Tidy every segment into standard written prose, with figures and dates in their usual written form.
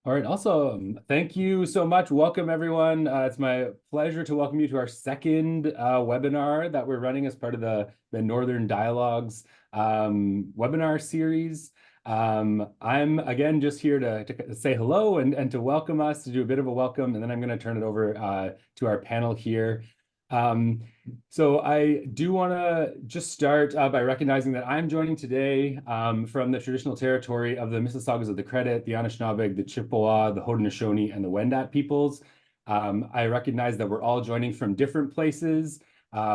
All right, awesome. Thank you so much. Welcome, everyone. It's my pleasure to welcome you to our second webinar that we're running as part of the Northern Dialogues webinar series. I'm, again, just here to say hello and to welcome us, to do a bit of a welcome, and then I'm going to turn it over to our panel here. So I do want to just start by recognizing that I'm joining today from the traditional territory of the Mississaugas of the Credit, the Anishinaabe, the Chippewa, the Haudenosaunee, and the Wendat peoples. I recognize that we're all joining from different places.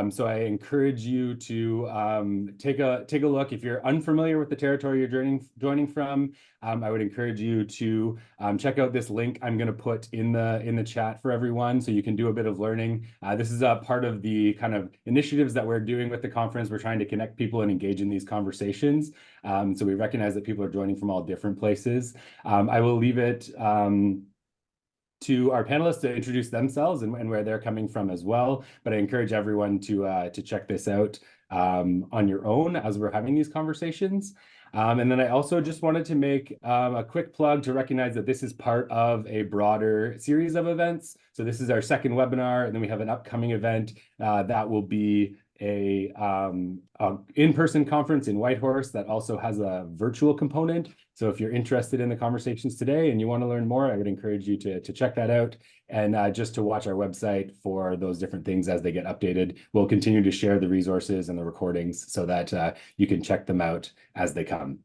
So I encourage you to take a look. If you're unfamiliar with the territory you're joining from, I would encourage you to check out this link I'm going to put in the chat for everyone, so you can do a bit of learning. This is a part of the kind of initiatives that we're doing with the conference. We're trying to connect people and engage in these conversations. So we recognize that people are joining from all different places. I will leave it to our panelists to introduce themselves and where they're coming from as well. But I encourage everyone to check this out on your own as we're having these conversations. And then I also just wanted to make a quick plug to recognize that this is part of a broader series of events. So this is our second webinar, and then we have an upcoming event that will be a in-person conference in Whitehorse that also has a virtual component. So if you're interested in the conversations today and you want to learn more, I would encourage you to check that out and just to watch our website for those different things as they get updated. We'll continue to share the resources and the recordings so that you can check them out as they come.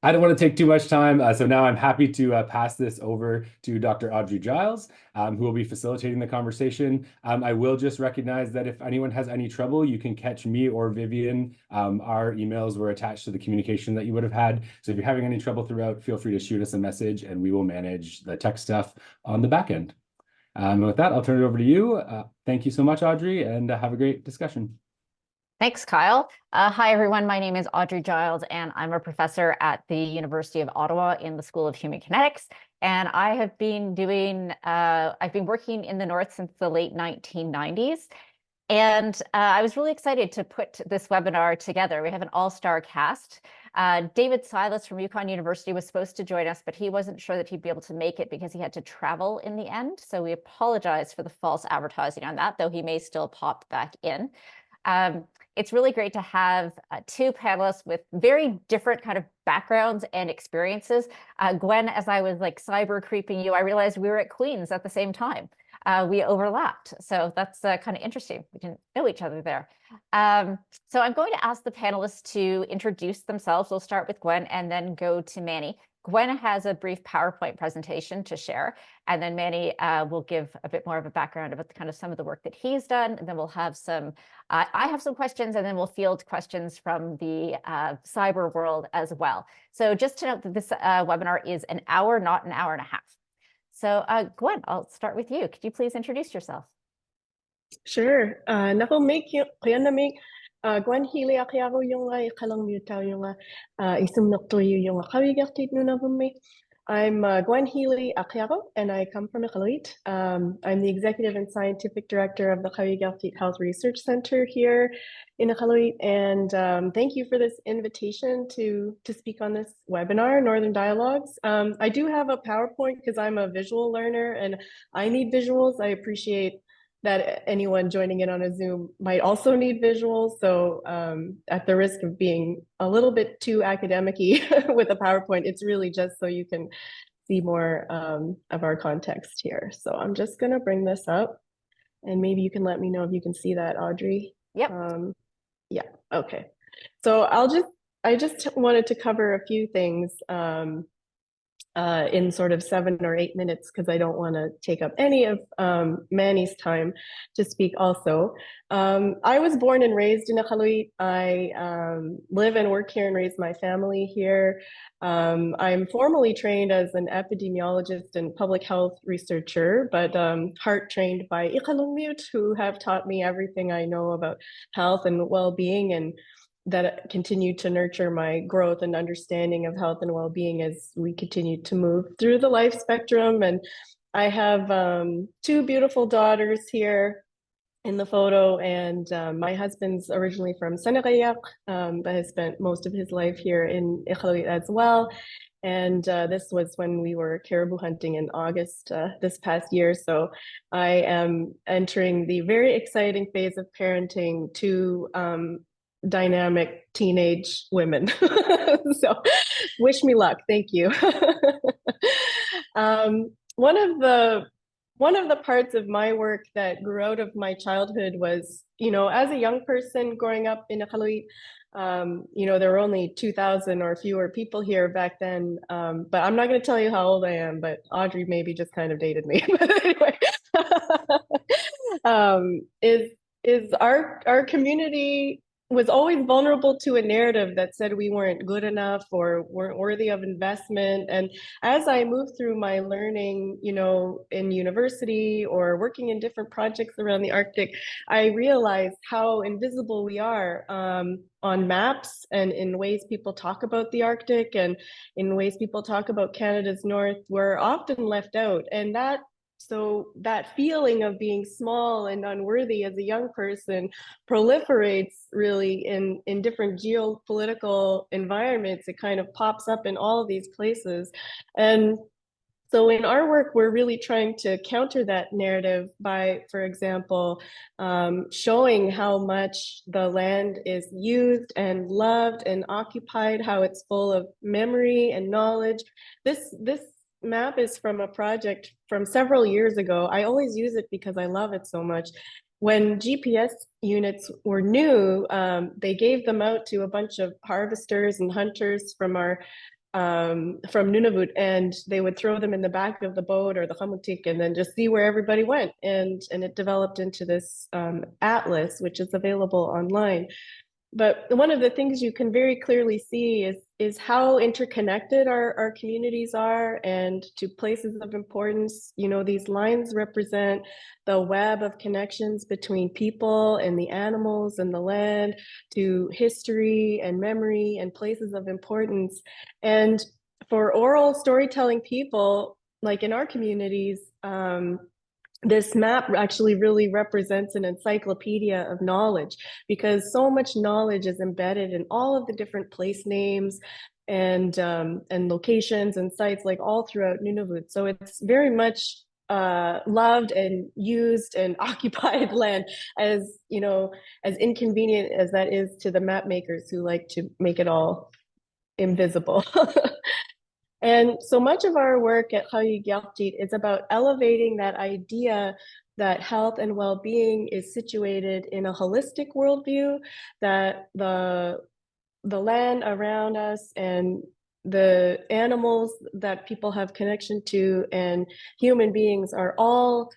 I don't want to take too much time, so now I'm happy to pass this over to Dr. Audrey Giles, who will be facilitating the conversation. I will just recognize that if anyone has any trouble, you can catch me or Vivian. Our emails were attached to the communication that you would have had. So if you're having any trouble throughout, feel free to shoot us a message and we will manage the tech stuff on the back end. And with that, I'll turn it over to you. Thank you so much, Audrey, and have a great discussion. Thanks, Kyle. Hi, everyone. My name is Audrey Giles, and I'm a professor at the University of Ottawa in the School of Human Kinetics. And I have been I've been working in the North since the late 1990s. And I was really excited to put this webinar together. We have an all-star cast. David Silas from Yukon University was supposed to join us, but he wasn't sure that he'd be able to make it because he had to travel in the end. So we apologize for the false advertising on that, though he may still pop back in. It's really great to have two panelists with very different kind of backgrounds and experiences. Gwen, as I was like cyber creeping you, I realized we were at Queen's at the same time. We overlapped. So that's kind of interesting. We didn't know each other there. So I'm going to ask the panelists to introduce themselves. We'll start with Gwen and then go to Manny. Gwen has a brief PowerPoint presentation to share, and then Manny will give a bit more of a background about kind of some of the work that he's done, and then we'll have some, I have some questions, and then we'll field questions from the cyber world as well. So just to note that this webinar is an hour, not an hour and a half. So Gwen, I'll start with you. Could you please introduce yourself? Sure. Nako make kaya na make Gwen Healey Akearok yung ikalang mutaw yung isum noktoyo yung Qaujigiartiit no navumi. I'm Gwen Healey Akearok, and I come from Iqaluit. I'm the executive and scientific director of the Qaujigiartiit Health Research Center here in Iqaluit, and thank you for this invitation to speak on this webinar, Northern Dialogues. I do have a PowerPoint because I'm a visual learner and I need visuals. I appreciate that anyone joining in on a Zoom might also need visuals. So at the risk of being a little bit too academic-y with a PowerPoint, it's really just so you can see more of our context here. So I'm just gonna bring this up and maybe you can let me know if you can see that, Audrey. Yep. Yeah, okay. So I just wanted to cover a few things in sort of 7 or 8 minutes, because I don't want to take up any of Manny's time to speak also. I was born and raised in Iqaluit. I live and work here and raise my family here. I'm formally trained as an epidemiologist and public health researcher, but heart trained by Iqaluit, who have taught me everything I know about health and well-being, and that continue to nurture my growth and understanding of health and well-being as we continue to move through the life spectrum. And I have 2 beautiful daughters here in the photo, and my husband's originally from Senegal, but has spent most of his life here in Iqaluit as well. And this was when we were caribou hunting in August this past year. So I am entering the very exciting phase of parenting two dynamic teenage women. So wish me luck. Thank you. One of the parts of my work that grew out of my childhood was, as a young person growing up in Iqaluit, there were only 2,000 or fewer people here back then. But I'm not going to tell you how old I am, but Audrey maybe just kind of dated me. But anyway, is our community was always vulnerable to a narrative that said we weren't good enough or weren't worthy of investment. And as I moved through my learning, in university or working in different projects around the Arctic, I realized how invisible we are on maps and in ways people talk about the Arctic and in ways people talk about Canada's North. We're often left out. And that feeling of being small and unworthy as a young person proliferates really in different geopolitical environments. It kind of pops up in all of these places. And so in our work, we're really trying to counter that narrative by, for example, showing how much the land is used and loved and occupied, how it's full of memory and knowledge. This map is from a project from several years ago. I always use it because I love it so much. When GPS units were new, they gave them out to a bunch of harvesters and hunters from Nunavut, and they would throw them in the back of the boat or the chamutik and then just see where everybody went. And it developed into this atlas, which is available online. But one of the things you can very clearly see is how interconnected our communities are, and to places of importance. These lines represent the web of connections between people and the animals and the land, to history and memory and places of importance. And for oral storytelling people, like in our communities, this map actually really represents an encyclopedia of knowledge, because so much knowledge is embedded in all of the different place names and locations and sites, like all throughout Nunavut. So it's very much loved and used and occupied land, as as inconvenient as that is to the map makers who like to make it all invisible. And so much of our work at Qaujigiartiit is about elevating that idea that health and well-being is situated in a holistic worldview, that the land around us and the animals that people have connection to and human beings are all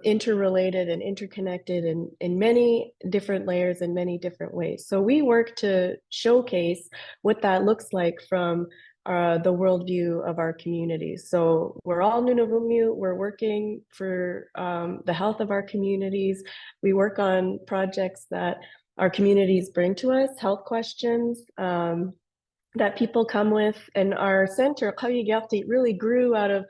interrelated and interconnected in many different layers in many different ways. So we work to showcase what that looks like from the worldview of our communities. So we're all Nunavummiut. We're working for the health of our communities. We work on projects that our communities bring to us, health questions that people come with. And our center, Qaujigiartiit, really grew out of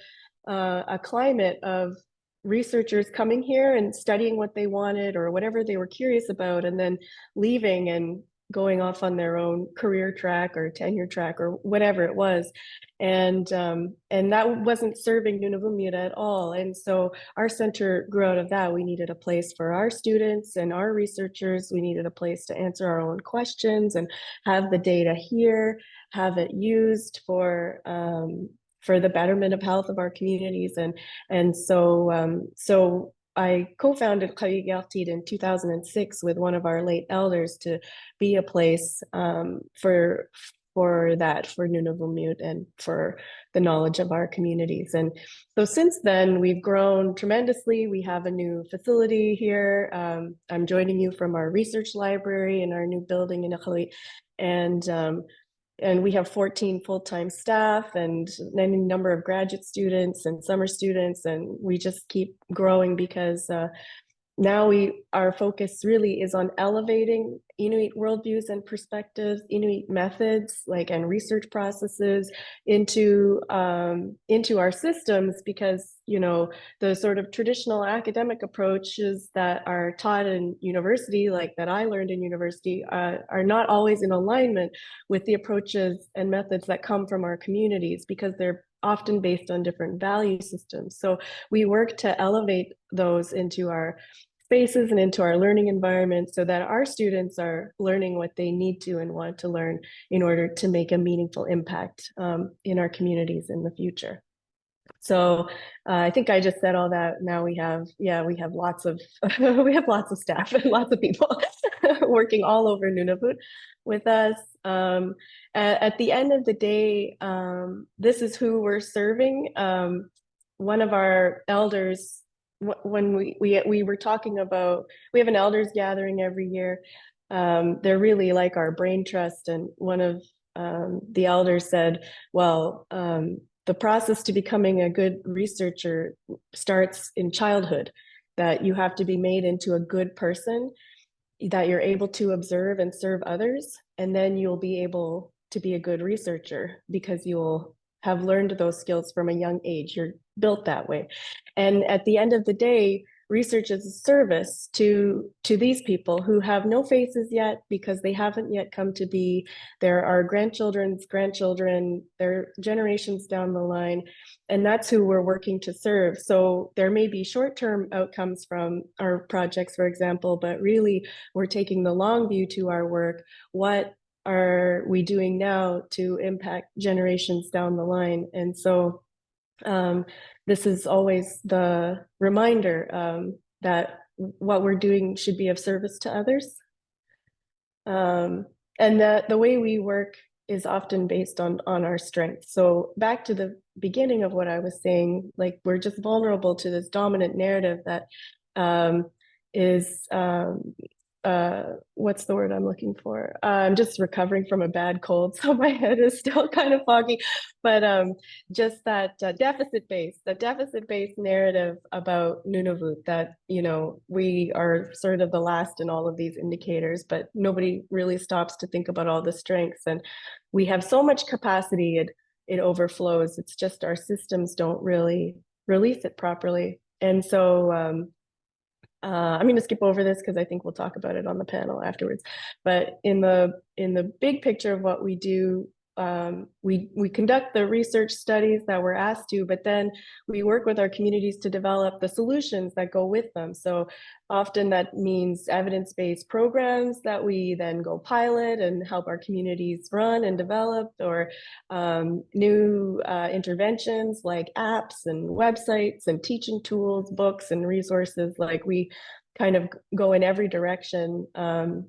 a climate of researchers coming here and studying what they wanted or whatever they were curious about, and then leaving and going off on their own career track or tenure track or whatever it was. And that wasn't serving Nunavummiut at all. And so our center grew out of that. We needed a place for our students and our researchers. We needed a place to answer our own questions and have the data here, have it used for the betterment of health of our communities. And so I co-founded Qaujigiartiit in 2006 with one of our late elders to be a place for Nunavummiut and for the knowledge of our communities. And so since then, we've grown tremendously. We have a new facility here. I'm joining you from our research library in our new building in Iqaluit. And we have 14 full-time staff and any number of graduate students and summer students. And we just keep growing because now our focus really is on elevating Inuit worldviews and perspectives, Inuit methods, and research processes into our systems, because the sort of traditional academic approaches that are taught in university, like that I learned in university, are not always in alignment with the approaches and methods that come from our communities, because they're often based on different value systems. So we work to elevate those into our spaces and into our learning environment, so that our students are learning what they need to and want to learn in order to make a meaningful impact in our communities in the future. So I think I just said all that. Now we have lots of we have lots of staff and lots of people working all over Nunavut with us. At the end of the day, this is who we're serving. One of our elders, when we were talking about, we have an elders gathering every year. They're really like our brain trust, and one of the elders said, well, the process to becoming a good researcher starts in childhood, that you have to be made into a good person, that you're able to observe and serve others, and then you'll be able to be a good researcher because you'll have learned those skills from a young age. You're built that way. And at the end of the day, research is a service to these people who have no faces yet, because they haven't yet come to be. There are grandchildren's grandchildren, they're generations down the line, and that's who we're working to serve. So there may be short-term outcomes from our projects, for example, but really we're taking the long view to our work. What are we doing now to impact generations down the line? And so this is always the reminder that what we're doing should be of service to others. And that the way we work is often based on our strengths. So back to the beginning of what I was saying, we're just vulnerable to this dominant narrative that is what's the word I'm looking for? I'm just recovering from a bad cold, so my head is still kind of foggy. But just that deficit-based narrative about Nunavut, that we are sort of the last in all of these indicators, but nobody really stops to think about all the strengths. And we have so much capacity, it overflows. It's just our systems don't really release it properly. And so I'm going to skip over this because I think we'll talk about it on the panel afterwards. But in the big picture of what we do, we conduct the research studies that we're asked to, but then we work with our communities to develop the solutions that go with them. So often that means evidence-based programs that we then go pilot and help our communities run and develop, or new interventions like apps and websites and teaching tools, books and resources. We kind of go in every direction,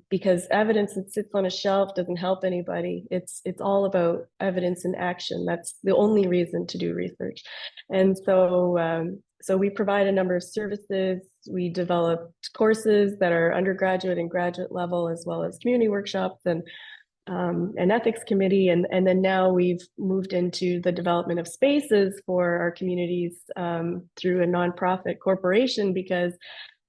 because evidence that sits on a shelf doesn't help anybody. It's all about evidence and action. That's the only reason to do research. And so we provide a number of services. We develop courses that are undergraduate and graduate level, as well as community workshops and an ethics committee. And then now we've moved into the development of spaces for our communities through a nonprofit corporation, because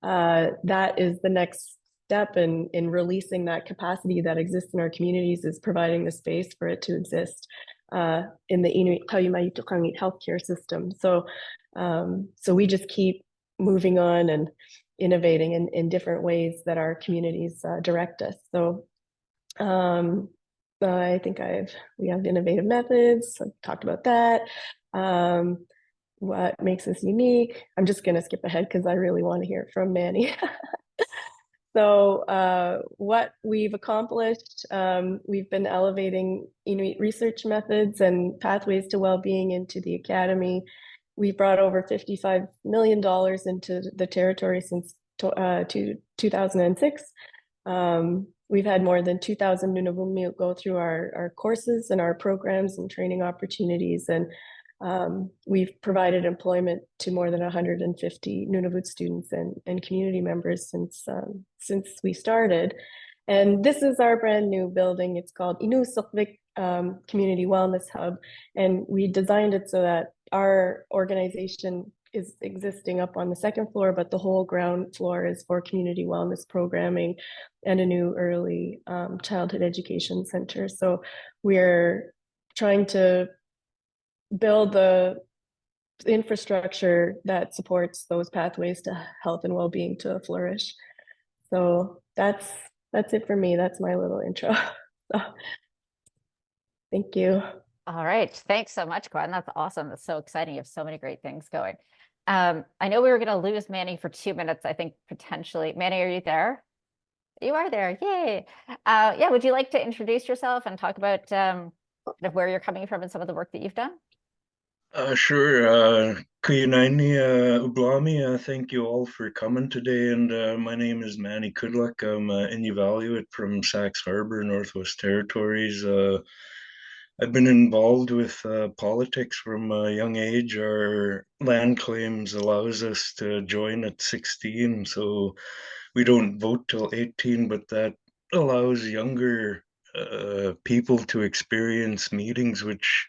that is the next step in releasing that capacity that exists in our communities, is providing the space for it to exist in the Inuit Qaujigiartiit healthcare system. So we just keep moving on and innovating in different ways that our communities direct us. So I think we have innovative methods. I've talked about that. What makes us unique? I'm just going to skip ahead because I really want to hear from Manny. So what we've accomplished, we've been elevating Inuit research methods and pathways to well-being into the academy. We've brought over $55 million into the territory since 2006. We've had more than 2,000 Nunavummiut go through our courses and our programs and training opportunities. And we've provided employment to more than 150 Nunavut students and community members since we started. And this is our brand new building. It's called Inusukvik Community Wellness Hub. And we designed it so that our organization is existing up on the second floor, but the whole ground floor is for community wellness programming and a new early childhood education center. So we're trying to build the infrastructure that supports those pathways to health and well-being to flourish. So that's it for me. That's my little intro. So, thank you. All right. Thanks so much, Gwen. That's awesome. That's so exciting. You have so many great things going. I know we were going to lose Manny for 2 minutes, I think, potentially. Manny, are you there? You are there. Yay. Yeah, would you like to introduce yourself and talk about kind of where you're coming from and some of the work that you've done? Sure. Kuyanani Ublami, thank you all for coming today. And my name is Manny Kudluk. I'm an Iqaluit from Sachs, Harbour, Northwest Territories. I've been involved with politics from a young age. Our land claims allows us to join at 16, so we don't vote till 18, but that allows younger people to experience meetings, which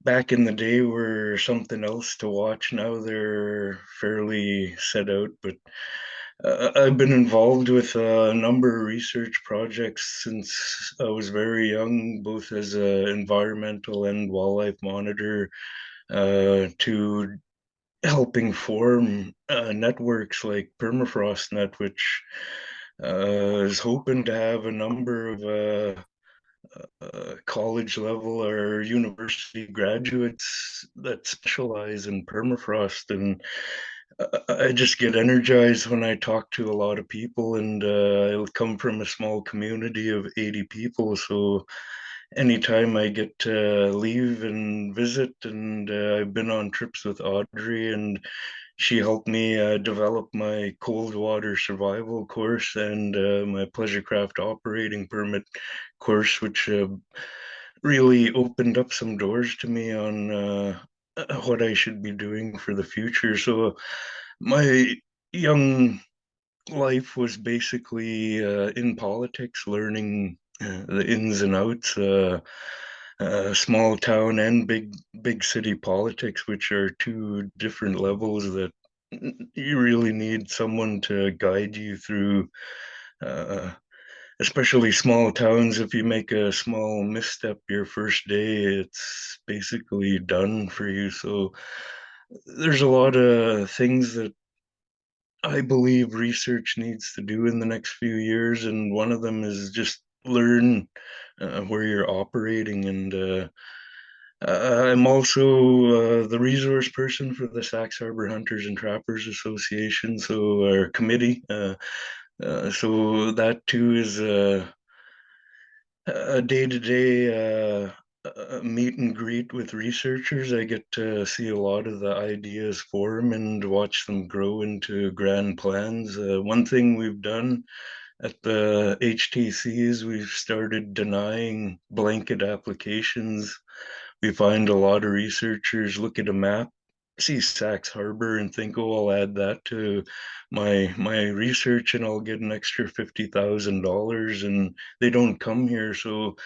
back in the day were something else to watch. Now they're fairly set out, but I've been involved with a number of research projects since I was very young, both as an environmental and wildlife monitor, to helping form networks like PermafrostNet, which is hoping to have a number of college level or university graduates that specialize in permafrost. And I just get energized when I talk to a lot of people, and I come from a small community of 80 people. So anytime I get to leave and visit, and I've been on trips with Audrey, and she helped me develop my cold water survival course and my pleasure craft operating permit course, which really opened up some doors to me on what I should be doing for the future. So my young life was basically in politics, learning the ins and outs, small town and big city politics, which are two different levels that you really need someone to guide you through. Especially small towns, if you make a small misstep your first day, it's basically done for you. So there's a lot of things that I believe research needs to do in the next few years, and one of them is just learn where you're operating. And I'm also the resource person for the Sachs Harbour Hunters and Trappers Association, so our committee. So that too is a day-to-day meet and greet with researchers. I get to see a lot of the ideas form and watch them grow into grand plans. One thing we've done at the HTC is we've started denying blanket applications. We find a lot of researchers look at a map, see Sachs Harbour, and think, "Oh, I'll add that to my research, and I'll get an extra $50,000." And they don't come here. So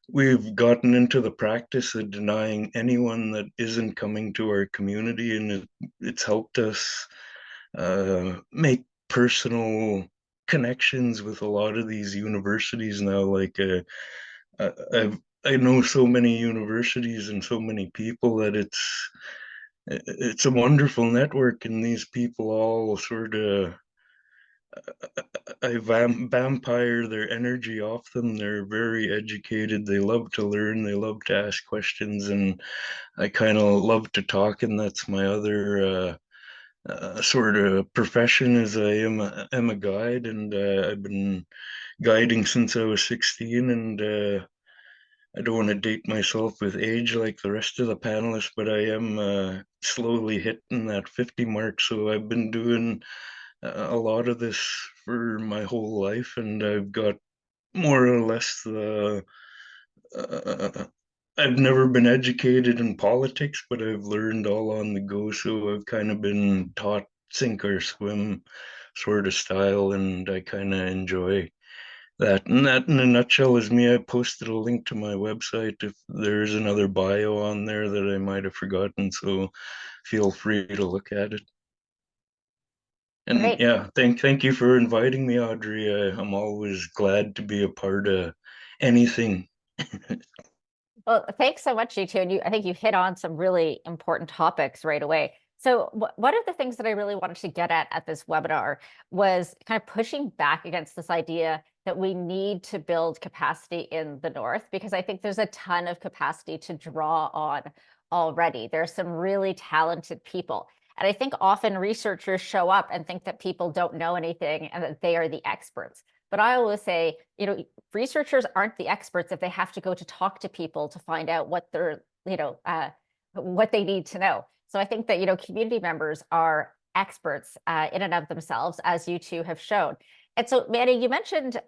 we've gotten into the practice of denying anyone that isn't coming to our community, and it's helped us make personal connections with a lot of these universities now. Like I know so many universities and so many people that it's a wonderful network, and these people all sort of I vampire their energy off them. They're very educated. They love to learn. They love to ask questions, and I kind of love to talk. And that's my other sort of profession. Is am a guide, and I've been guiding since I was 16. And I don't want to date myself with age like the rest of the panelists, but I am slowly hitting that 50 mark. So I've been doing a lot of this for my whole life, and I've got more or less the. I've never been educated in politics, but I've learned all on the go. So I've kind of been taught sink or swim sort of style, and I kind of enjoy that. And that, in a nutshell, is me. I posted a link to my website if there's another bio on there that I might have forgotten. So feel free to look at it. And Great. yeah, thank you for inviting me, Audrey. I'm always glad to be a part of anything. Well, thanks so much, you two. And I think you hit on some really important topics right away. So one of the things that I really wanted to get at this webinar was kind of pushing back against this idea that we need to build capacity in the North, because I think there's a ton of capacity to draw on already. There's some really talented people. And I think often researchers show up and think that people don't know anything and that they are the experts. But I always say, researchers aren't the experts if they have to go to talk to people to find out what they're, what they need to know. So I think that, community members are experts in and of themselves, as you two have shown. And so, Manny, you mentioned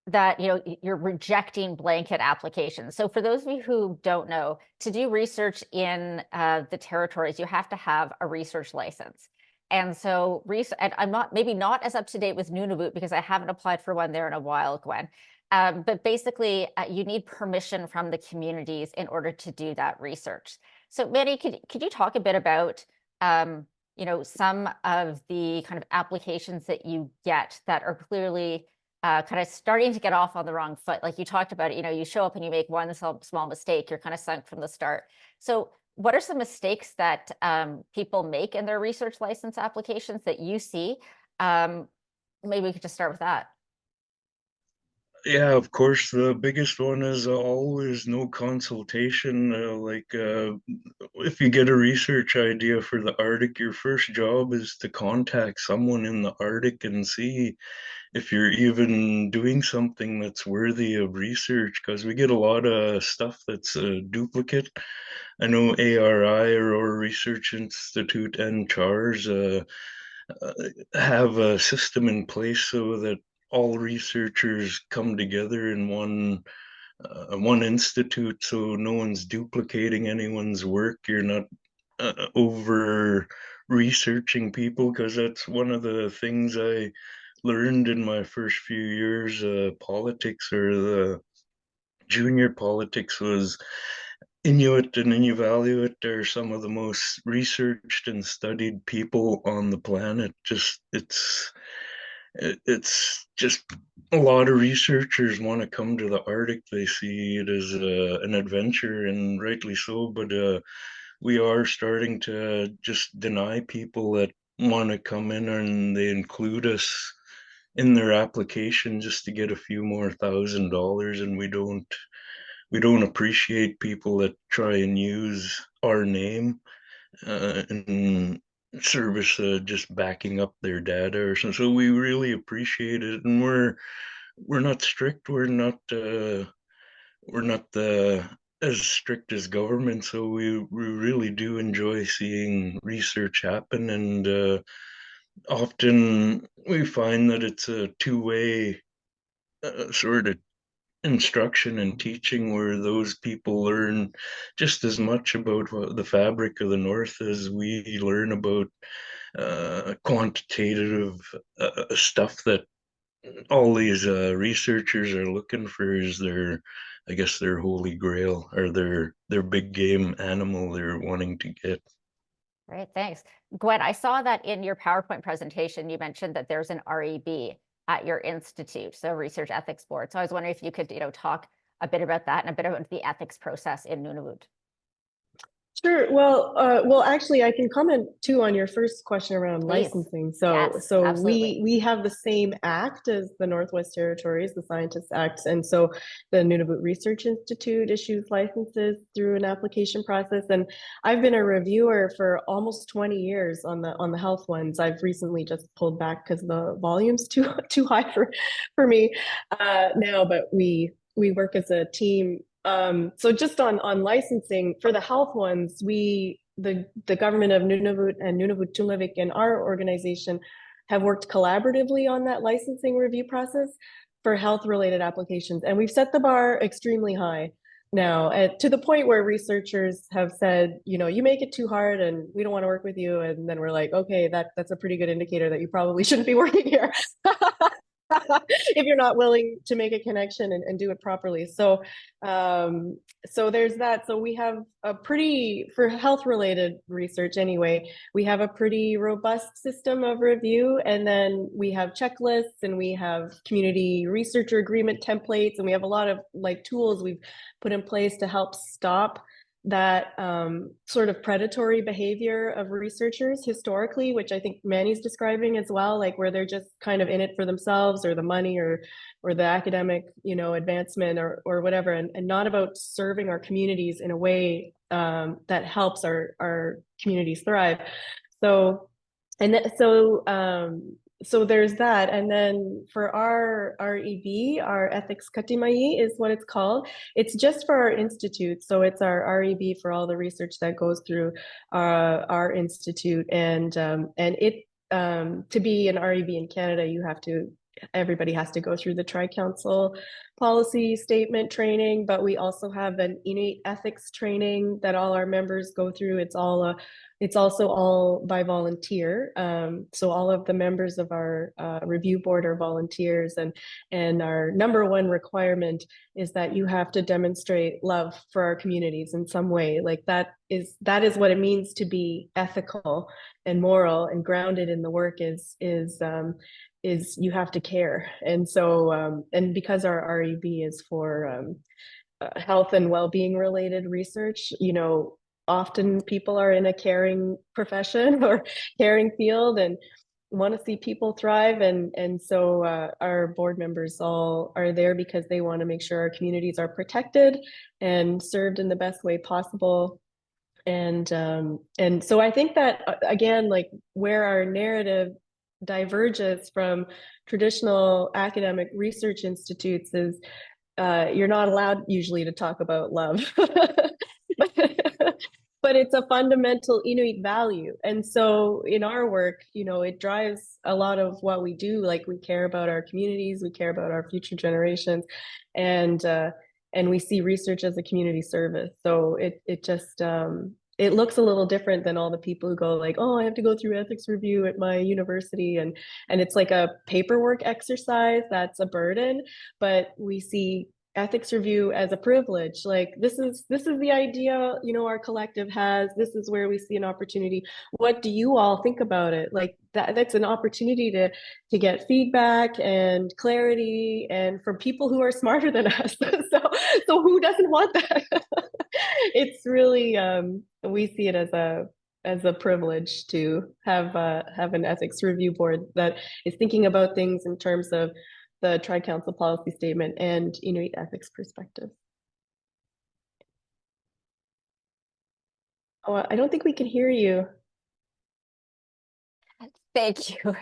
that you're rejecting blanket applications. So for those of you who don't know, to do research in the territories, you have to have a research license. And so and I'm maybe not as up to date with Nunavut because I haven't applied for one there in a while, Gwen. But basically, you need permission from the communities in order to do that research. So Manny, could you talk a bit about some of the kind of applications that you get that are clearly kind of starting to get off on the wrong foot? Like you talked about it, you show up and you make one small mistake, you're kind of sunk from the start. So what are some mistakes that people make in their research license applications that you see? Maybe we could just start with that. Yeah, of course, the biggest one is always no consultation. If you get a research idea for the Arctic, your first job is to contact someone in the Arctic and see if you're even doing something that's worthy of research, because we get a lot of stuff that's a duplicate. I know ARI, or Research Institute, and CHARS have a system in place so that all researchers come together in one institute, so no one's duplicating anyone's work. You're not over researching people, because that's one of the things I learned in my first few years politics, or the junior politics, was Inuit and Inuvialuit are some of the most researched and studied people on the planet. It's just a lot of researchers want to come to the Arctic. They see it as an adventure, and rightly so. But we are starting to just deny people that want to come in, and they include us in their application just to get a few more $1,000, and we don't appreciate people that try and use our name in service just backing up their data or something. So we really appreciate it, and we're not strict. We're not as strict as government. So we really do enjoy seeing research happen, and often we find that it's a two-way sort of instruction and teaching, where those people learn just as much about the fabric of the North as we learn about quantitative stuff that all these researchers are looking for, is I guess, their holy grail, or their big game animal they're wanting to get. Great, thanks. Gwen, I saw that in your PowerPoint presentation, you mentioned that there's an REB at your institute, so Research Ethics Board. So I was wondering if you could, talk a bit about that and a bit about the ethics process in Nunavut. Sure. Well, actually, I can comment too on your first question around Please. licensing. Yes, So absolutely. we have the same act as the Northwest Territories, the Scientists Act, and so the Nunavut Research Institute issues licenses through an application process. And I've been a reviewer for almost 20 years on the health ones. I've recently just pulled back because the volume's too high for me now. But we work as a team. So just on licensing for the health ones, the government of Nunavut and Nunavut Tunlavik and our organization have worked collaboratively on that licensing review process for health related applications, and we've set the bar extremely high now, to the point where researchers have said, you make it too hard and we don't want to work with you, and then we're like, okay, that's a pretty good indicator that you probably shouldn't be working here. if you're not willing to make a connection and do it properly. So so there's that. So we have a pretty, for health related research anyway, we have a pretty robust system of review, and then we have checklists, and we have community researcher agreement templates, and we have a lot of like tools we've put in place to help stop that sort of predatory behavior of researchers historically, which I think Manny's describing as well, like where they're just kind of in it for themselves or the money or the academic, you know, advancement or whatever, and not about serving our communities in a way that helps our communities thrive. So, so there's that. And then for our REB, our ethics katimai is what it's called. It's just for our institute. So it's our REB for all the research that goes through our institute. And it to be an REB in Canada, everybody has to go through the Tri-Council policy statement training, but we also have an Inuit ethics training that all our members go through. It's also all by volunteer. So all of the members of our review board are volunteers, and our number one requirement is that you have to demonstrate love for our communities in some way. Like that is what it means to be ethical and moral and grounded in the work is you have to care. And so and because our REB is for health and well-being related research, you know, often people are in a caring profession or caring field and want to see people thrive, and so our board members all are there because they want to make sure our communities are protected and served in the best way possible. And so I think that again, like where our narrative diverges from traditional academic research institutes is you're not allowed usually to talk about love. But it's a fundamental Inuit value. And so in our work, you know, it drives a lot of what we do. Like we care about our communities, we care about our future generations, and we see research as a community service. So it just it looks a little different than all the people who go like, oh, I have to go through ethics review at my university, and it's like a paperwork exercise that's a burden. But we see ethics review as a privilege. Like this is the idea, you know, our collective has. This is where we see an opportunity. What do you all think about it? Like that's an opportunity to get feedback and clarity, and from people who are smarter than us. So who doesn't want that? It's really we see it as a privilege to have an ethics review board that is thinking about things in terms of the Tri-Council policy statement and Inuit ethics perspective. Oh, I don't think we can hear you. Thank you.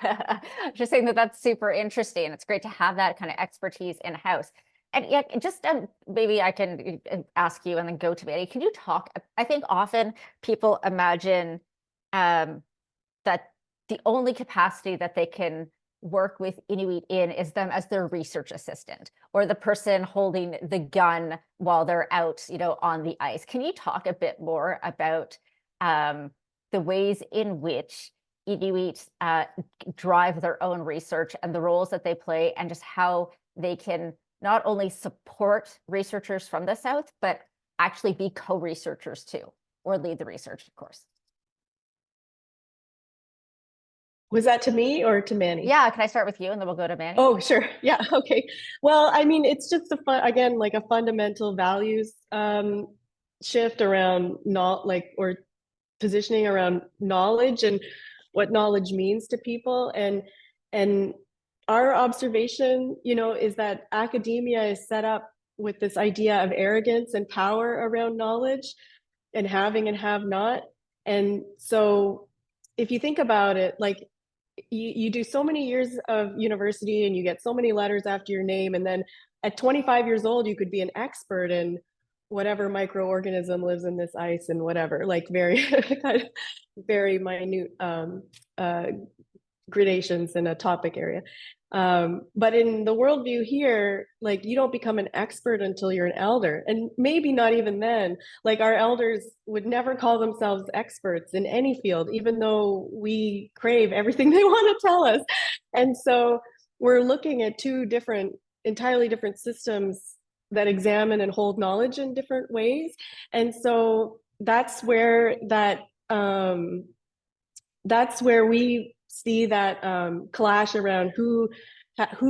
Just saying that's super interesting. It's great to have that kind of expertise in-house. And yeah, just maybe I can ask you and then go to Manny. Can you talk? I think often people imagine that the only capacity that they can work with Inuit in is them as their research assistant or the person holding the gun while they're out, you know, on the ice. Can you talk a bit more about the ways in which Inuit drive their own research and the roles that they play, and just how they can not only support researchers from the South, but actually be co-researchers too, or lead the research, of course. Was that to me or to Manny? Yeah, can I start with you and then we'll go to Manny? Oh, sure. Yeah, okay. Well, I mean, it's just again, like a fundamental values shift around or positioning around knowledge and what knowledge means to people. And our observation, you know, is that academia is set up with this idea of arrogance and power around knowledge and having and have not. And so if you think about it, like you do so many years of university and you get so many letters after your name, and then at 25 years old you could be an expert in whatever microorganism lives in this ice and whatever, like very kind of very minute gradations in a topic area. But in the worldview here, like you don't become an expert until you're an elder, and maybe not even then. Like our elders would never call themselves experts in any field, even though we crave everything they want to tell us. And so we're looking at two entirely different systems that examine and hold knowledge in different ways. And so that's where we see that clash around who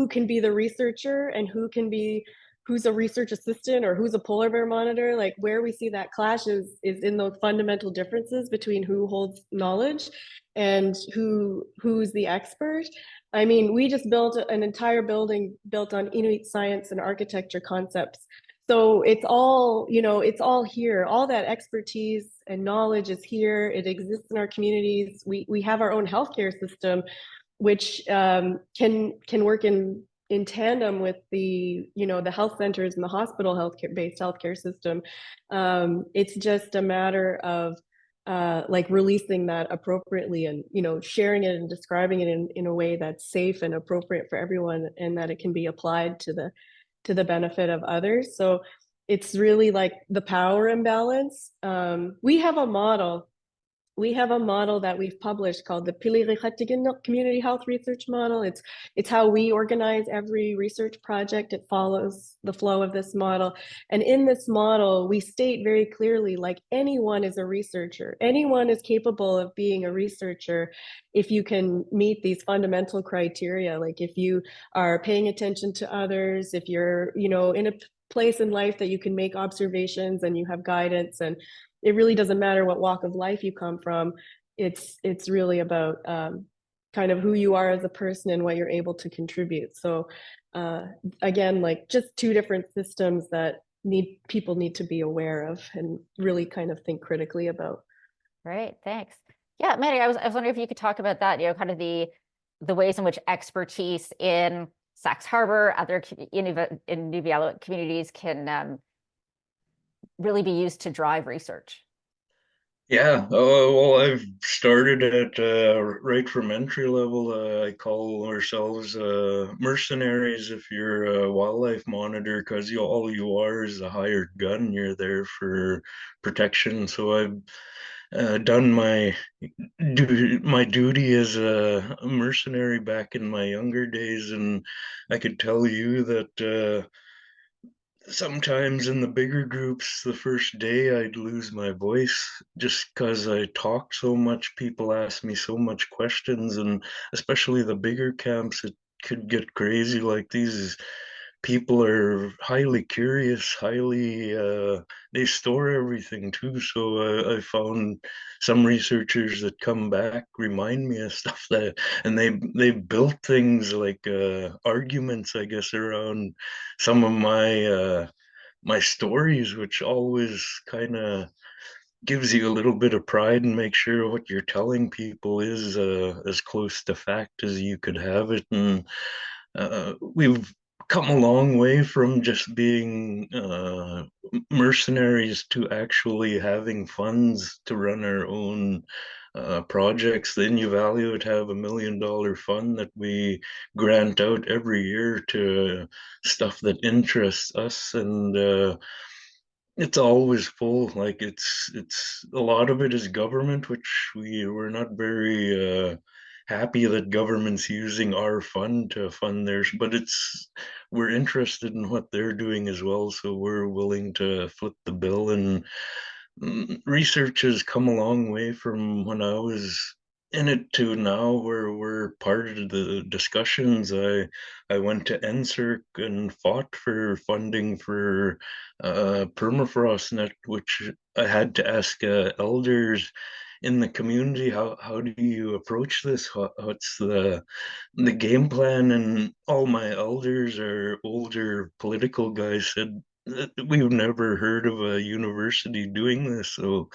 can be the researcher and who's a research assistant or who's a polar bear monitor. Like where we see that clash is in those fundamental differences between who holds knowledge and who's the expert. I mean, we just built an entire building built on Inuit science and architecture concepts. So it's all, it's all here. All that expertise and knowledge is here. It exists in our communities. We have our own healthcare system, which can work in tandem with the health centers and the hospital based healthcare system. It's just a matter of like releasing that appropriately and sharing it and describing it in a way that's safe and appropriate for everyone, and that it can be applied to the benefit of others. So it's really like the power imbalance. We have a model that we've published called the Qaujigiartiit Community Health Research Model. It's how we organize every research project. It follows the flow of this model. And in this model, we state very clearly, like, anyone is a researcher. Anyone is capable of being a researcher if you can meet these fundamental criteria. Like if you are paying attention to others, if you're, in a place in life that you can make observations and you have guidance, and it really doesn't matter what walk of life you come from. It's really about kind of who you are as a person and what you're able to contribute. So again, like just two different systems that people need to be aware of and really kind of think critically about. Great, thanks. Yeah, Manny, I was wondering if you could talk about that, kind of the ways in which expertise in Sachs Harbour, other in Iqaluit communities can really be used to drive research. Yeah, well, I've started at right from entry level. I call ourselves mercenaries if you're a wildlife monitor, because all you are is a hired gun. You're there for protection. So I've done my duty as a mercenary back in my younger days, and I could tell you that sometimes in the bigger groups, the first day I'd lose my voice just because I talk so much. People ask me so much questions, and especially the bigger camps, it could get crazy. Like these people are highly curious, they store everything too. So I found some researchers that come back remind me of stuff and they built things like arguments, I guess, around some of my stories, which always kind of gives you a little bit of pride and make sure what you're telling people is as close to fact as you could have it. And we've come a long way from just being mercenaries to actually having funds to run our own projects. The Iqaluit would have $1 million fund that we grant out every year to stuff that interests us, and it's always full. Like it's a lot of it is government, which we're not very happy that government's using our fund to fund theirs, but we're interested in what they're doing as well, so we're willing to flip the bill. And research has come a long way from when I was in it to now, where we're part of the discussions. I went to NSERC and fought for funding for permafrost net, which I had to ask elders in the community, how do you approach this? What's the game plan? And all my elders are older political guys said, we've never heard of a university doing this. So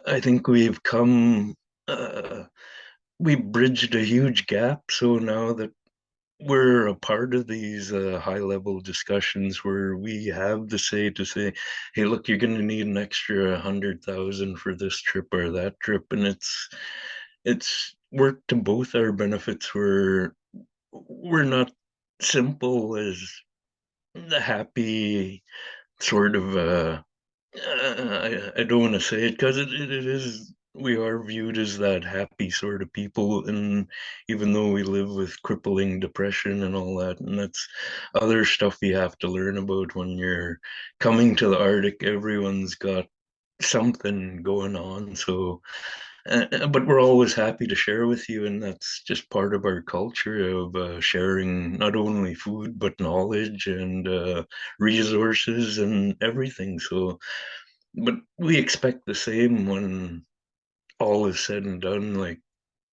I think we bridged a huge gap. So now that we're a part of these high level discussions where we have the say to say, hey, look, you're going to need an extra 100,000 for this trip or that trip. And it's worked to both our benefits. We're not simple as the happy sort of I don't want to say it because it is we are viewed as that happy sort of people, and even though we live with crippling depression and all that, and that's other stuff you have to learn about when you're coming to the Arctic. Everyone's got something going on, so but we're always happy to share with you, and that's just part of our culture of sharing not only food but knowledge and resources and everything. So, but we expect the same when all is said and done. Like,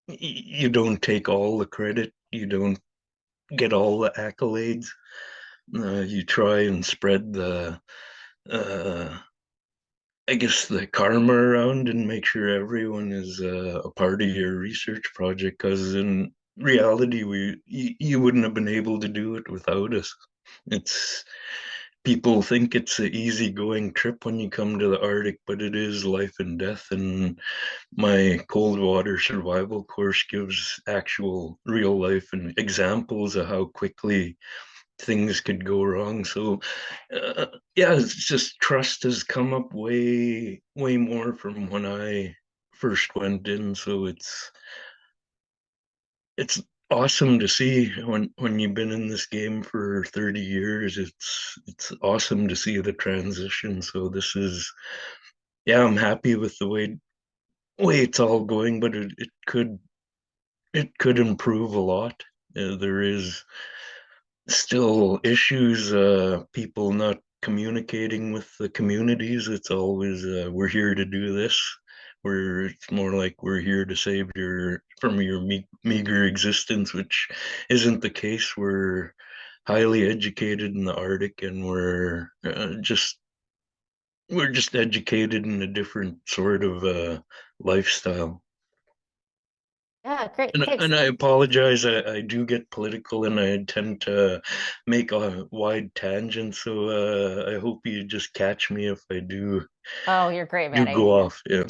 you don't take all the credit, you don't get all the accolades. You try and spread the uh, I guess the karma around and make sure everyone is a part of your research project, because in reality you wouldn't have been able to do it without us. It's People think it's an easygoing trip when you come to the Arctic, but it is life and death. And my cold water survival course gives actual real life and examples of how quickly things could go wrong. So, uh, yeah, it's just trust has come up way, way more from when I first went in. So it's awesome to see when you've been in this game for 30 years. It's awesome to see the transition. So this is, yeah, I'm happy with the way it's all going, but it could improve a lot. There is still issues, people not communicating with the communities. It's always, we're here to do this. Where it's more like we're here to save your from your meager existence, which isn't the case. We're highly educated in the Arctic, and we're just educated in a different sort of lifestyle. Yeah, great. And, Thanks. and I apologize. I do get political, and I tend to make a wide tangent. So I hope you just catch me if I Oh, you're great, do Manny. go off. Yeah.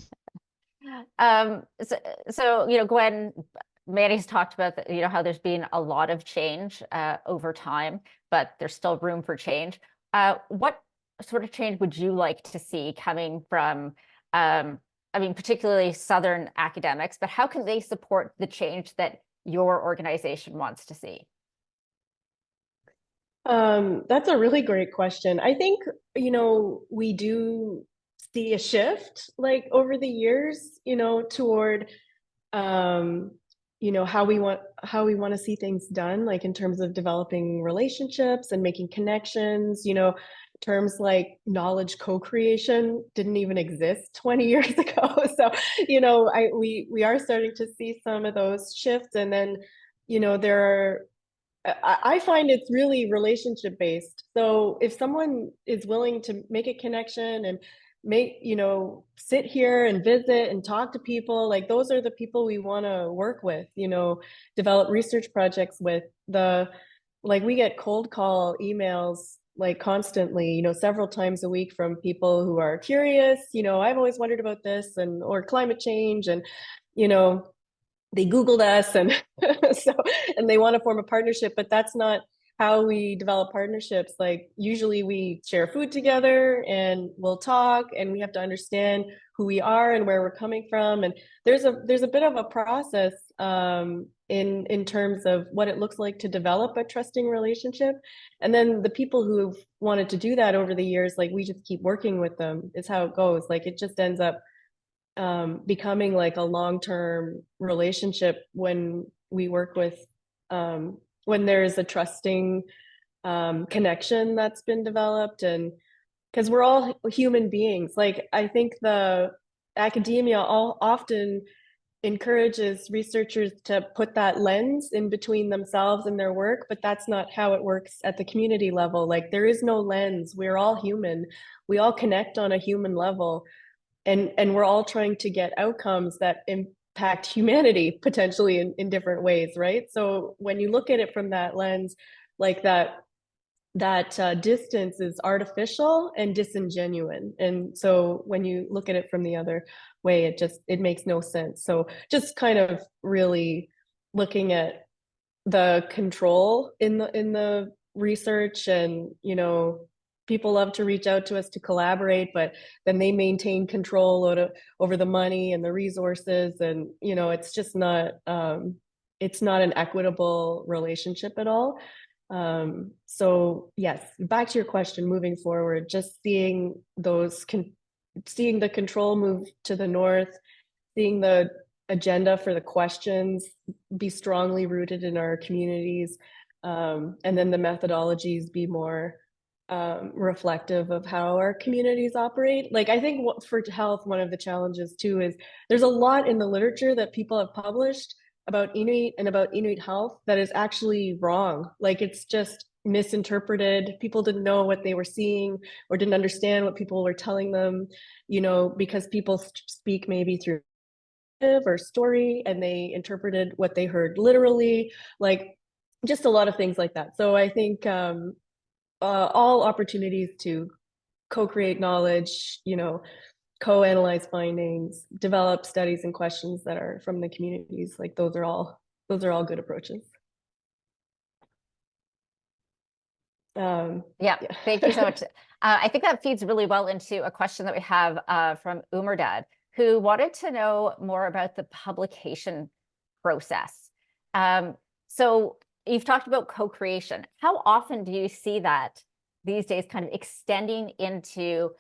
So, Gwen, Manny's talked about how there's been a lot of change over time, but there's still room for change. What sort of change would you like to see coming from, I mean, particularly Southern academics, but how can they support the change that your organization wants to see? That's a really great question. I think, we do see a shift like over the years, toward um, how we want to see things done, like in terms of developing relationships and making connections, terms like knowledge co-creation didn't even exist 20 years ago. So, we are starting to see some of those shifts. And then, there are I find it's really relationship based. So if someone is willing to make a connection and sit here and visit and talk to people, like those are the people we want to work with, develop research projects with. Like we get cold call emails like constantly, several times a week from people who are curious, I've always wondered about this or climate change, and, you know, they Googled us, and so, and they want to form a partnership, but that's not how we develop partnerships. Like usually we share food together and we'll talk, and we have to understand who we are and where we're coming from. And there's a bit of a process in terms of what it looks like to develop a trusting relationship. And then the people who've wanted to do that over the years, like we just keep working with them, is how it goes. Like it just ends up becoming like a long-term relationship when we work with when there's a trusting connection that's been developed. And because we're all human beings, like I think the academia all often encourages researchers to put that lens in between themselves and their work, but that's not how it works at the community level. Like there is no lens. We're all human. We all connect on a human level, and we're all trying to get outcomes that impact humanity potentially in different ways, right? So when you look at it from that lens, like that distance is artificial and disingenuous. And so when you look at it from the other way, it makes no sense. So just kind of really looking at the control in the research, and people love to reach out to us to collaborate, but then they maintain control over the money and the resources. And, you know, it's just not, it's not an equitable relationship at all. So yes, back to your question, moving forward, just seeing seeing the control move to the north, seeing the agenda for the questions be strongly rooted in our communities, and then the methodologies be more reflective of how our communities operate. Like, I think for health, one of the challenges too is there's a lot in the literature that people have published about Inuit and about Inuit health that is actually wrong. Like, it's just misinterpreted. People didn't know what they were seeing or didn't understand what people were telling them, you know, because people speak maybe through or story and they interpreted what they heard literally, like just a lot of things like that. So I think all opportunities to co-create knowledge, you know, co-analyze findings, develop studies and questions that are from the communities, like those are all good approaches. Yeah, thank you so much. I think that feeds really well into a question that we have from Umerdad, who wanted to know more about the publication process. So you've talked about co-creation. How often do you see that these days kind of extending into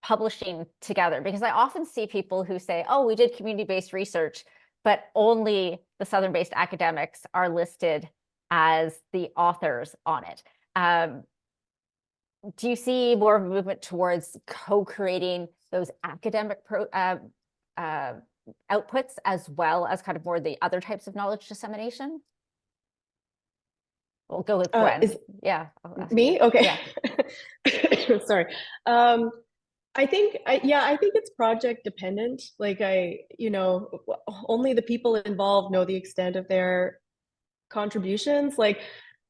publishing together? Because I often see people who say, oh, we did community-based research, but only the Southern-based academics are listed as the authors on it. Do you see more of a movement towards co-creating those academic outputs as well as kind of more the other types of knowledge dissemination? We'll go with Gwen. Yeah. Me? Okay. Yeah. Sorry. I think it's project dependent. Like you know, only the people involved know the extent of their contributions. Like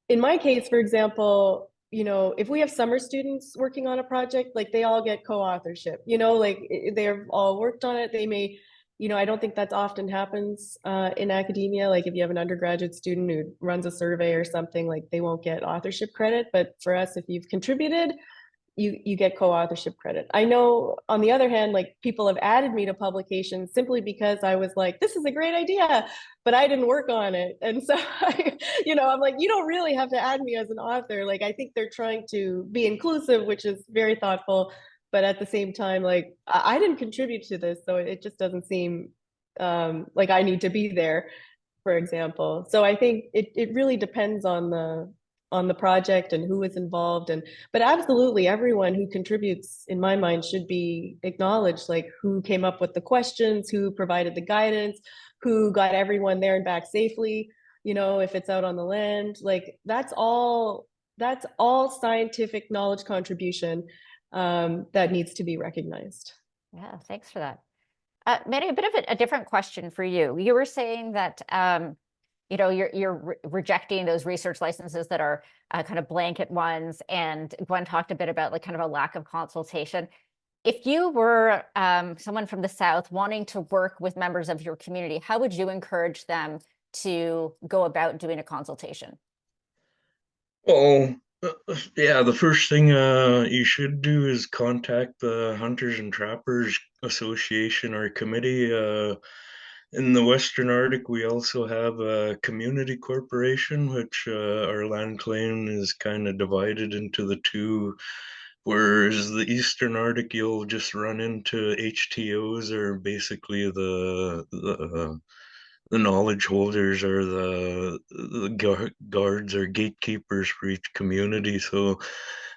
in my case, for example, you know, if we have summer students working on a project, like they all get co-authorship, you know, like they've all worked on it. They may, you know, I don't think that often happens in academia. Like if you have an undergraduate student who runs a survey or something, like they won't get authorship credit. But for us, if you've contributed, you get co-authorship credit. I know on the other hand, like people have added me to publications simply because I was like, this is a great idea, but I didn't work on it. And so, you know, I'm like, you don't really have to add me as an author. Like, I think they're trying to be inclusive, which is very thoughtful. But at the same time, like, I didn't contribute to this. So it just doesn't seem like I need to be there, for example. So I think it really depends on the project and who is involved. But absolutely everyone who contributes, in my mind, should be acknowledged, like who came up with the questions, who provided the guidance, who got everyone there and back safely, you know, if it's out on the land. Like that's all scientific knowledge contribution that needs to be recognized. Yeah, thanks for that. Manny, a bit of a different question for you. You were saying that you know, you're rejecting those research licenses that are kind of blanket ones, and Gwen talked a bit about like kind of a lack of consultation. If you were someone from the South wanting to work with members of your community, how would you encourage them to go about doing a consultation? Well, yeah, the first thing you should do is contact the Hunters and Trappers Association or committee. In the Western Arctic, we also have a community corporation, which our land claim is kind of divided into the two. Whereas the Eastern Arctic, you'll just run into HTOs, or basically the knowledge holders, or the guards or gatekeepers for each community. So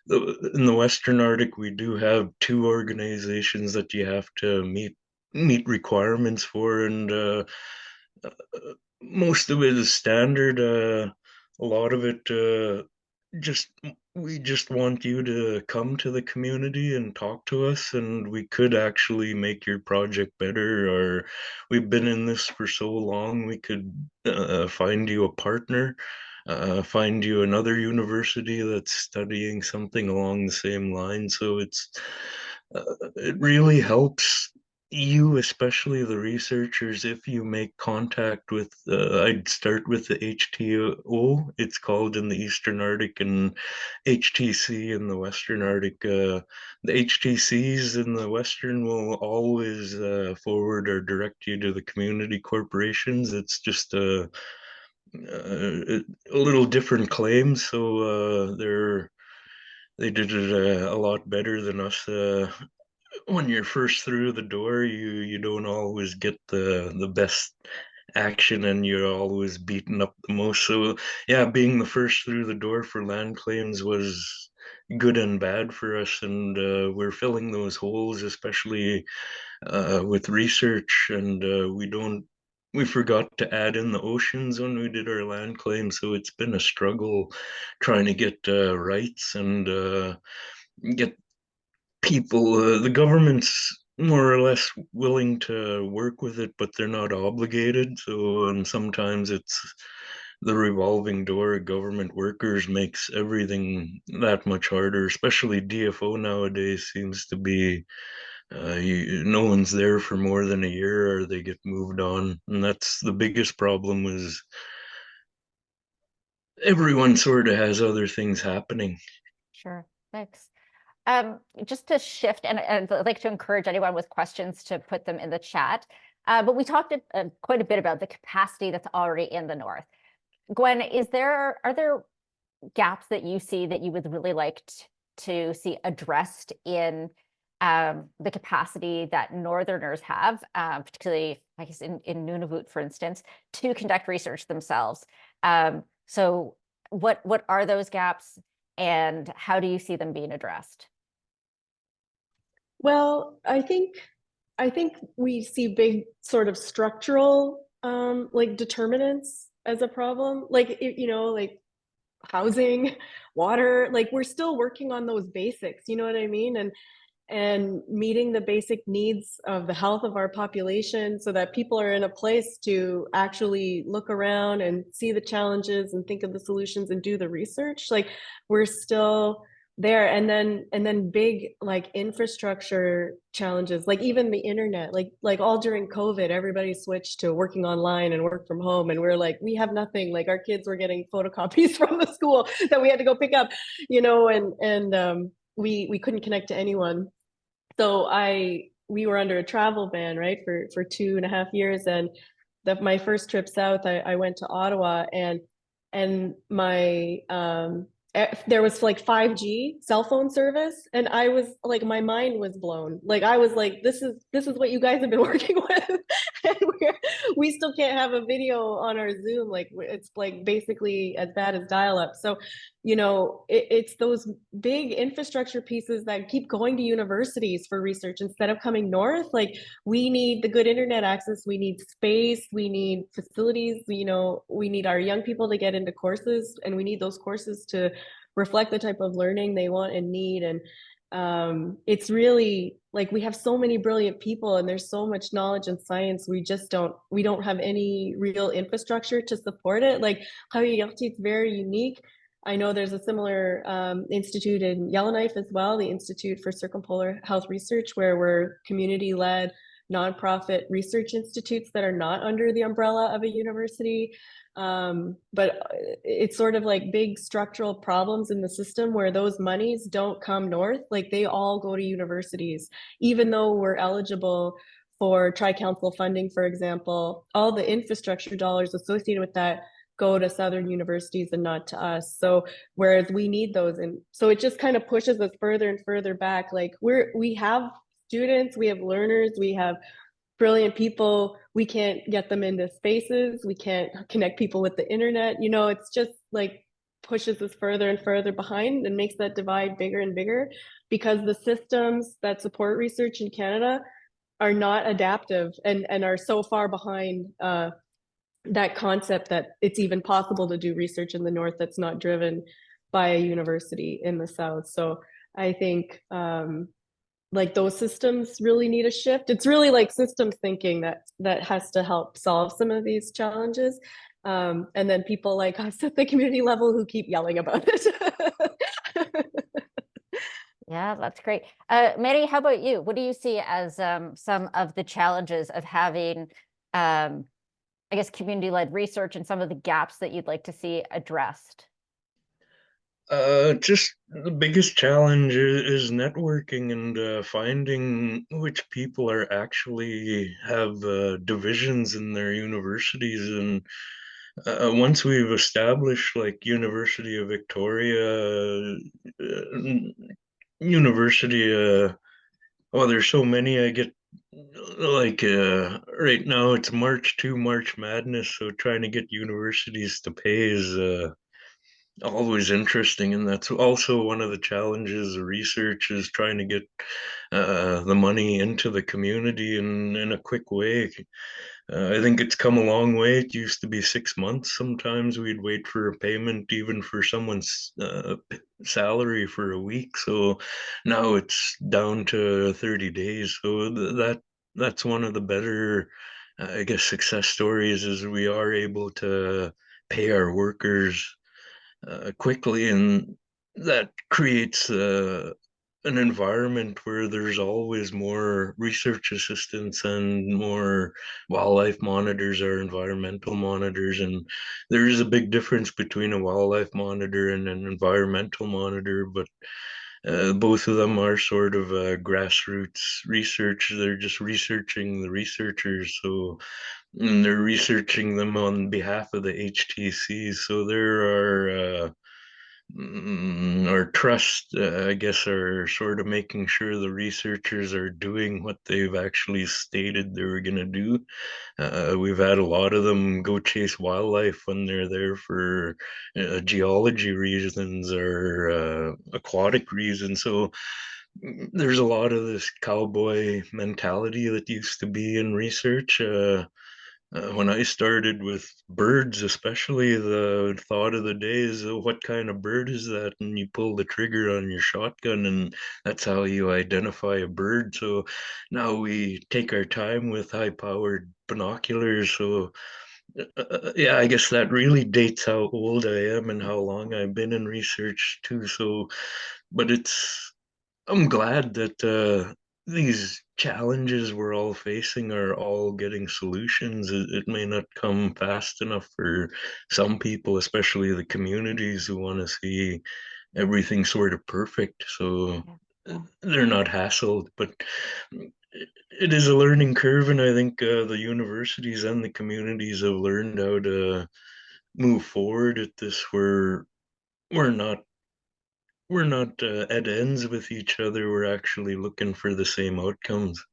in the Western Arctic, we do have two organizations that you have to meet requirements for, and most of it is standard. A lot of it we just want you to come to the community and talk to us, and we could actually make your project better. Or we've been in this for so long, we could find you a partner, find you another university that's studying something along the same line. So it really helps you, especially the researchers, if you make contact with, I'd start with the HTO, it's called in the Eastern Arctic, and HTC in the Western Arctic. The HTCs in the Western will always forward or direct you to the community corporations. It's just a little different claims, so they did it a lot better than us. When you're first through the door, you don't always get the best action, and you're always beaten up the most. So yeah, being the first through the door for land claims was good and bad for us, and we're filling those holes, especially with research, and we forgot to add in the oceans when we did our land claim, so it's been a struggle trying to get rights and get people, the government's more or less willing to work with it, but they're not obligated. So, and sometimes it's the revolving door of government workers makes everything that much harder, especially DFO nowadays seems to be no one's there for more than a year or they get moved on. And that's the biggest problem is everyone sort of has other things happening. Sure, thanks. Just to shift, and I'd like to encourage anyone with questions to put them in the chat. But we talked quite a bit about the capacity that's already in the North. Gwen, are there gaps that you see that you would really like to see addressed in the capacity that Northerners have, particularly, I guess, in Nunavut, for instance, to conduct research themselves? So what are those gaps, and how do you see them being addressed? Well, I think we see big sort of structural like determinants as a problem, like like housing, water. Like we're still working on those basics, you know what I mean? And meeting the basic needs of the health of our population so that people are in a place to actually look around and see the challenges and think of the solutions and do the research. Like we're still there. And then big like infrastructure challenges, like even the internet, like all during COVID, everybody switched to working online and work from home, and we're like, we have nothing. Like our kids were getting photocopies from the school that we had to go pick up, and we couldn't connect to anyone. So we were under a travel ban, right, for 2.5 years. And my first trip south, I went to Ottawa, and my there was like 5G cell phone service, and I was like, my mind was blown. Like I was like, this is what you guys have been working with, and we still can't have a video on our Zoom. Like it's like basically as bad as dial-up. So it's those big infrastructure pieces that keep going to universities for research instead of coming north. Like we need the good internet access, we need space, we need facilities, we need our young people to get into courses, and we need those courses to reflect the type of learning they want and need. And it's really like we have so many brilliant people and there's so much knowledge and science, we don't have any real infrastructure to support it. Like Qaujigiartiit is very unique. I know there's a similar institute in Yellowknife as well, the Institute for Circumpolar Health Research, where we're community-led nonprofit research institutes that are not under the umbrella of a university. But it's sort of like big structural problems in the system where those monies don't come north. Like they all go to universities, even though we're eligible for tri-council funding, for example. All the infrastructure dollars associated with that go to Southern universities and not to us. So whereas we need those, and so it just kind of pushes us further and further back. Like we have students, we have learners, we have brilliant people, we can't get them into spaces, we can't connect people with the internet. It's just like pushes us further and further behind and makes that divide bigger and bigger, because the systems that support research in Canada are not adaptive and are so far behind that concept that it's even possible to do research in the north that's not driven by a university in the south. So I think like those systems really need a shift. It's really like systems thinking that has to help solve some of these challenges. And then people like us at the community level who keep yelling about it. Yeah, that's great. Manny, how about you? What do you see as some of the challenges of having, I guess, community-led research and some of the gaps that you'd like to see addressed? Just the biggest challenge is networking and finding which people are actually have divisions in their universities. And once we've established like University of Victoria, University, oh, there's so many. I get like right now it's March Madness, so trying to get universities to pay is always interesting, and that's also one of the challenges of research is trying to get the money into the community in a quick way. I think it's come a long way. It used to be 6 months. Sometimes we'd wait for a payment even for someone's salary for a week. So now it's down to 30 days. So that's one of the better, I guess, success stories is we are able to pay our workers quickly, and that creates an environment where there's always more research assistants and more wildlife monitors or environmental monitors. And there is a big difference between a wildlife monitor and an environmental monitor, but both of them are sort of grassroots research. They're just researching the researchers. So they're researching them on behalf of the HTC. So there are our trust, I guess, are sort of making sure the researchers are doing what they've actually stated they were going to do. We've had a lot of them go chase wildlife when they're there for geology reasons or aquatic reasons. So there's a lot of this cowboy mentality that used to be in research. When I started with birds, especially, the thought of the day is, what kind of bird is that? And you pull the trigger on your shotgun, and that's how you identify a bird. So now we take our time with high-powered binoculars. So yeah, I guess that really dates how old I am and how long I've been in research too. So, but I'm glad that these challenges we're all facing are all getting solutions. It may not come fast enough for some people, especially the communities who want to see everything sort of perfect. So they're not hassled, but it is a learning curve. And I think the universities and the communities have learned how to move forward at this where we're not we're not at ends with each other. We're actually looking for the same outcomes.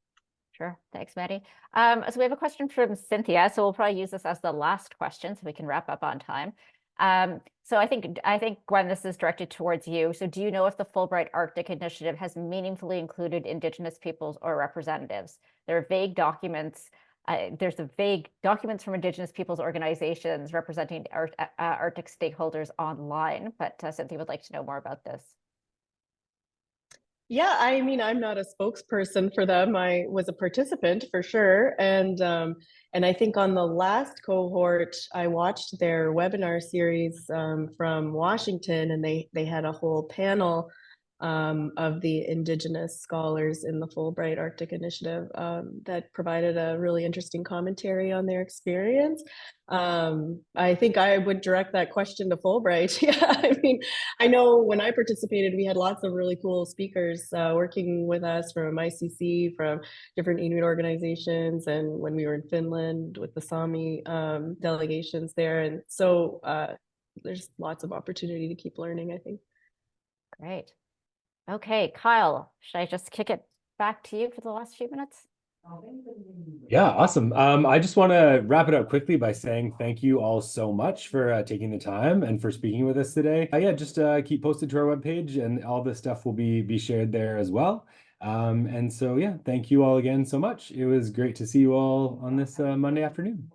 Sure. Thanks, Manny. So we have a question from Cynthia. So we'll probably use this as the last question so we can wrap up on time. So I think, Gwen, this is directed towards you. So do you know if the Fulbright Arctic Initiative has meaningfully included Indigenous peoples or representatives? There are vague documents. There's the vague documents from Indigenous peoples organizations representing Arctic stakeholders online, but Cynthia would like to know more about this. Yeah, I mean, I'm not a spokesperson for them. I was a participant for sure. And I think on the last cohort, I watched their webinar series from Washington, and they had a whole panel of the Indigenous scholars in the Fulbright Arctic Initiative that provided a really interesting commentary on their experience. I think I would direct that question to Fulbright. Yeah, I mean, I know when I participated, we had lots of really cool speakers working with us from ICC, from different Inuit organizations, and when we were in Finland with the Sami delegations there. And so there's lots of opportunity to keep learning, I think. Great. Okay, Kyle, should I just kick it back to you for the last few minutes? Yeah, awesome. I just want to wrap it up quickly by saying thank you all so much for taking the time and for speaking with us today. Yeah, just keep posted to our webpage, and all this stuff will be shared there as well. And so, yeah, thank you all again so much. It was great to see you all on this Monday afternoon.